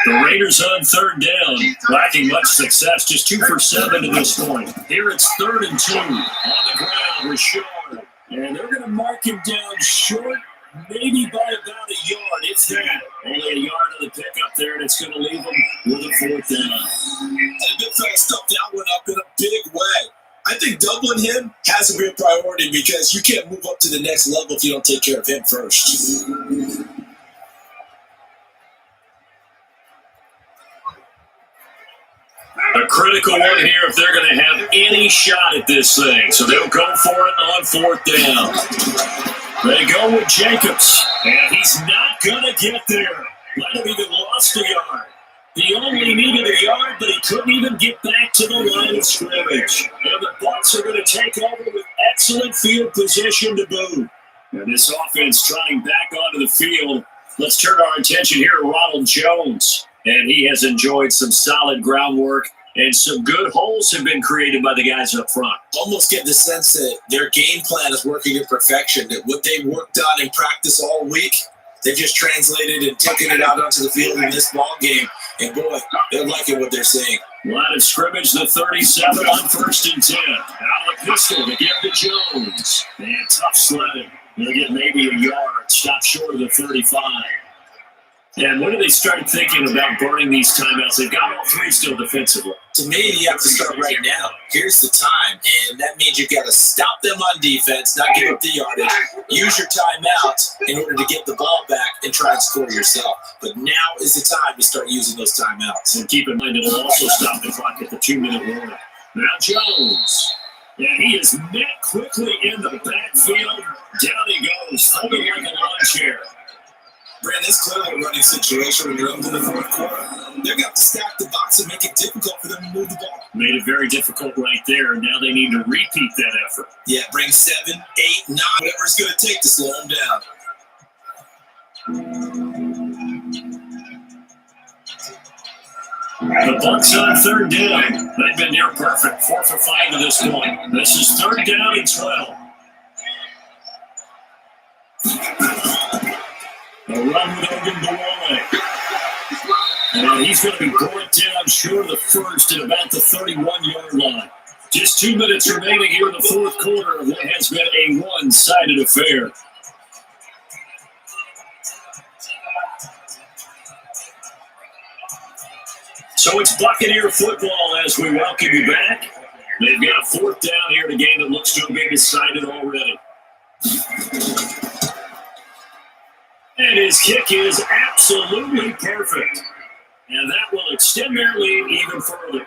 The Raiders on 3rd down, lacking much success, just 2 for 7 to this point. Here it's 3rd and 2 on the ground, Rashard. And they're going to mark him down short, maybe by about a yard, if that. Only a yard of the pickup there, and it's going to leave them with a 4th down. And the big fella stuffed that one up in a big way. I think doubling him has to be a priority because you can't move up to the next level if you don't take care of him first. A critical one here if they're going to have any shot at this thing. So they'll go for it on 4th down. They go with Jacobs, and he's not going to get there. Might have even lost a yard. He only needed a yard, but he couldn't even get back to the line of scrimmage. And the Bucs are going to take over with excellent field position to boot. And this offense trotting back onto the field. Let's turn our attention here to Ronald Jones. And he has enjoyed some solid groundwork, and some good holes have been created by the guys up front. Almost get the sense that their game plan is working in perfection, that what they worked on in practice all week, they just translated and taken it out onto the field in this ball game. And boy, they're liking what they're seeing. Line of scrimmage, the 37 on 1st and 10. Out of the pistol to get to Jones. And tough sledding. They'll get maybe a yard. Stop short of the 35. And when do they start thinking about burning these timeouts? They've got all 3 still defensively. To me, you have to start right now. Here's the time, and that means you've got to stop them on defense, not give up the yardage. Use your timeout in order to get the ball back and try and score yourself. But now is the time to start using those timeouts. And keep in mind, it'll also stop the clock at the 2-minute warning. Now Jones. And he is met quickly in the backfield. Down he goes, folded like a lawn chair. Brand, this clearly a running situation when you're up in the 4th quarter. They're going to have to stack the box and make it difficult for them to move the ball. Made it very difficult right there. Now they need to repeat that effort. Yeah, bring 7, 8, 9, whatever it's going to take to slow them down. The Bucs on third down. They've been near perfect. 4 for 5 to this point. This is third down and 12. The run with Ogunbowale. And he's going to be brought down short of the first at about the 31-yard line. Just 2 minutes remaining here in the fourth quarter of what has been a one-sided affair. So it's Buccaneer football as we welcome you back. They've got a fourth down here in a game that looks to have been decided already. And his kick is absolutely perfect. And that will extend their lead even further.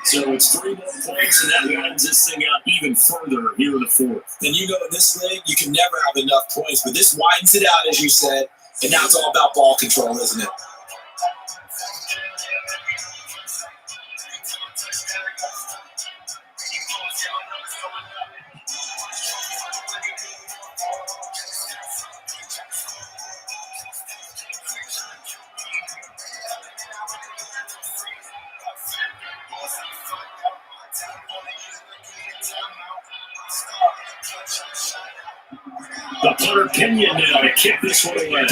So it's 3 more points, and that widens this thing out even further here in the fourth. And you know, in this league, you can never have enough points, but this widens it out, as you said, and now it's all about ball control, isn't it? The punter Pinion now to kick this one away.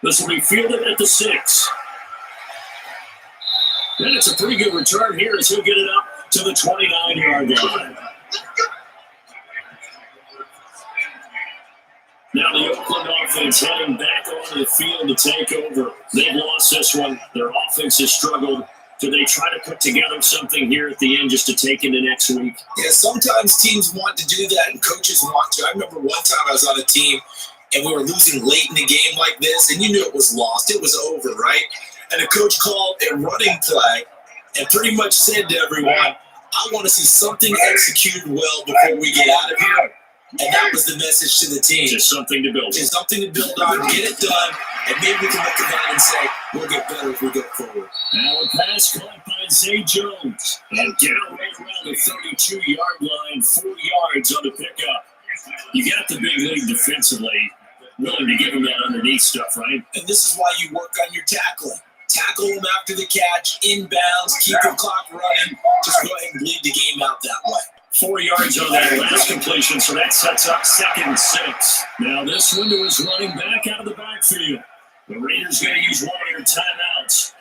This will be fielded at the 6. And it's a pretty good return here as he'll get it up to the 29-yard line. Now the Oakland offense heading back onto the field to take over. They've lost this one. Their offense has struggled. Do they try to put together something here at the end just to take into next week? Yeah, sometimes teams want to do that and coaches want to. I remember one time I was on a team and we were losing late in the game like this, and you knew it was lost. It was over, right? And the coach called a running play and pretty much said to everyone, I want to see something executed well before we get out of here. And that was the message to the team. Just something to build on. Just something to build on, get it done, and maybe we can look at that and say, we'll get better if we go forward. Now a pass caught by Zay Jones. And down right around the 32-yard line, 4 yards on the pickup. You got the big league defensively, willing to give him that underneath stuff, right? And this is why you work on your tackling. Tackle them after the catch, inbounds, keep the clock running. Just go ahead and bleed the game out that way. 4 yards on that last completion, so that sets up 2nd and 6. Now this window is running back out of the backfield. The Raiders going to use one of their timeouts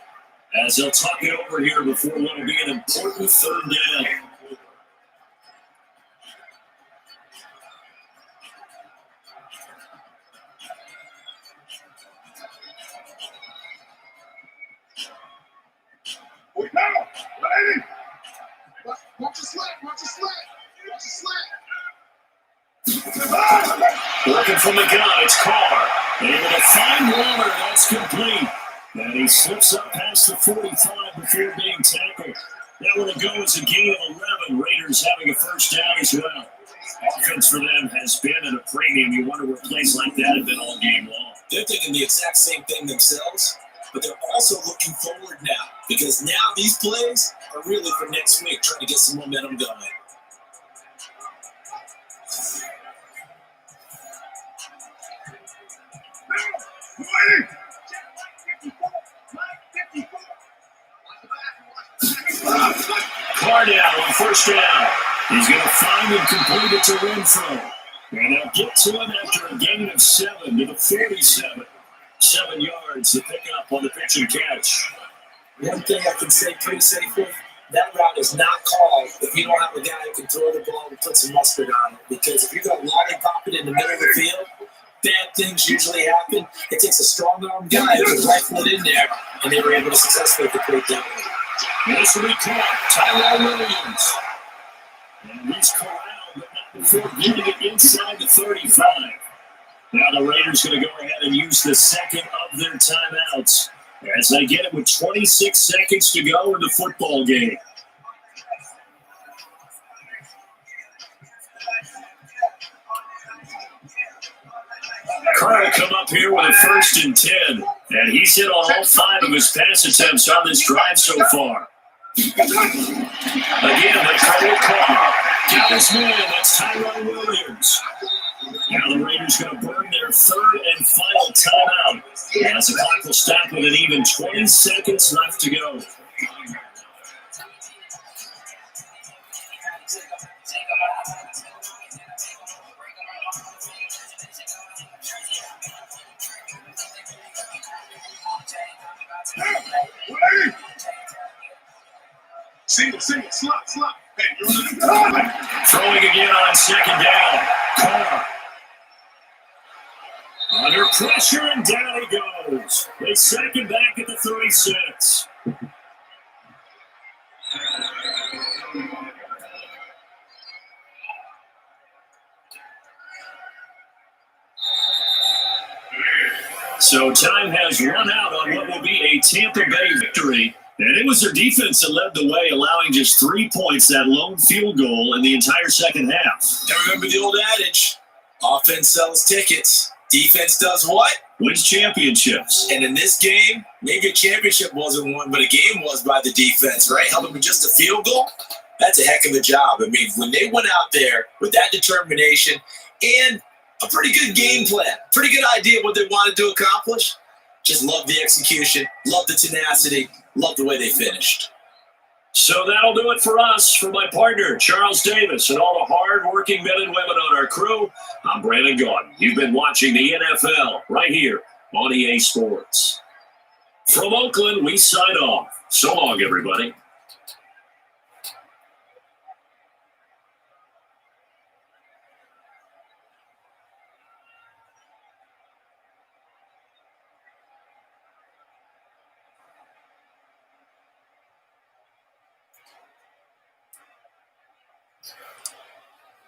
as they'll talk it over here before what will be an important third down. Wait, now, lady! Watch your slant, watch your slant, watch your slant. Working from the gun, it's Carr. Able to find Waller, that's complete. And he slips up past the 45 before being tackled. That will go as a gain of 11. Raiders having a first down as well. Offense for them has been at a premium. You wonder where plays like that have been all game long. They're thinking the exact same thing themselves, but they're also looking forward now because now these plays are really for next week, trying to get some momentum going. Carr down on first down. He's going to find and complete it to Renfro. And they'll get to him after a gain of 7 to the 47. 7 yards to pick up on the pitch and catch. One thing I can say pretty safely, that route is not called if you don't have a guy who can throw the ball and put some mustard on it. Because if you've got lollipop it in the middle of the field, bad things usually happen. It takes a strong-arm guy who can rifle it in there, and they were able to successfully complete that one. This will be caught. Tyrell Williams. And he's corralled, but not before getting it inside the 35. Now the Raiders going to go ahead and use the second of their timeouts as they get it with 26 seconds to go in the football game. Carr will come up here with a 1st and 10, and he's hit on all 5 of his pass attempts on this drive so far. Again, they call it Carr. Got his man, that's Tyrell Williams. Now the Raiders going to burn their 3rd and final timeout As the clock will stop with an even 20 seconds left to go. Single, slot. Hey, you're Throwing again on second down. Carr. Under pressure, and down he goes. They second back at the 36. So time has run out on what will be a Tampa Bay victory. And it was their defense that led the way, allowing just 3 points, that lone field goal in the entire second half. And remember the old adage, offense sells tickets. Defense does what? Wins championships. And in this game, maybe a championship wasn't won, but a game was by the defense, right? Helping with just a field goal? That's a heck of a job. I mean, when they went out there with that determination and a pretty good game plan, pretty good idea of what they wanted to accomplish, just love the execution, love the tenacity, love the way they finished. So that'll do it for us. For my partner, Charles Davis, and all the hard-working men and women on our crew, I'm Brandon Gordon. You've been watching the NFL right here on EA Sports. From Oakland, we sign off. So long, everybody.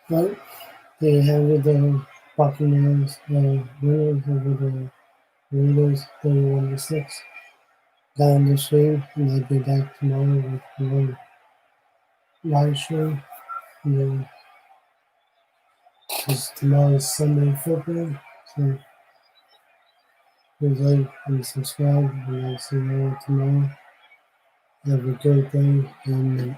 Well, they handed the Buccaneers winners over the Raiders 31-6. Got on the stream, and I'll be back tomorrow with one live stream. Because tomorrow's Sunday football, so please like and subscribe, and I'll see you all tomorrow. Have a great day, and